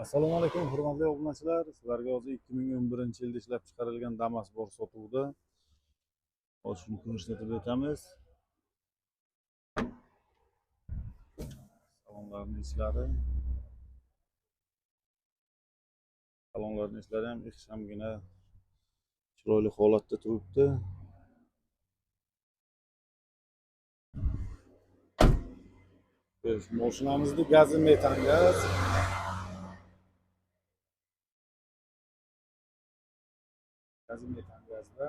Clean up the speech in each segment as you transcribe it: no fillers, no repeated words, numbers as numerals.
Assalomu alaykum, hurmatli obunachilar. Sizlarga hozir 2011-yilda ishlab chiqarilgan Damas bor sotuvda. Hozir shuni ko'rsatib o'tamiz. Salonlarning ishlari ham ixchamgina, chiroyli holatda turibdi. Mashinamizda gazi metan gaz. Gazda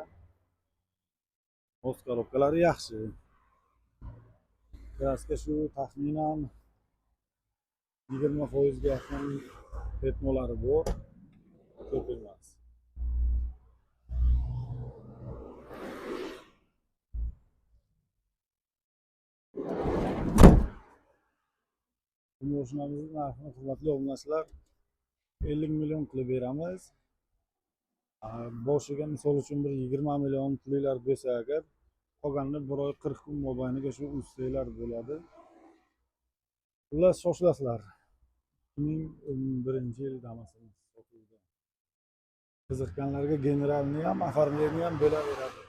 moz korobkalari yaxshi. Kraska shu taxminan 20% ga yaqin petnolari bor. Ko'p emas. Bu mashinamizning narxini hurmatli obunachilar 50 million qilib beramiz. Boshiga misol uchun bir 20 million pulinglar bo'lsa agar, qolganini 1 oy 40 kun mobaynida shu uysanglar bo'ladi. Xullas shoshilasizlar. 2011-yil Damas'imiz sotuvda. Qiziqqanlarga generalni ham, oformleniya ham bo'laveradi.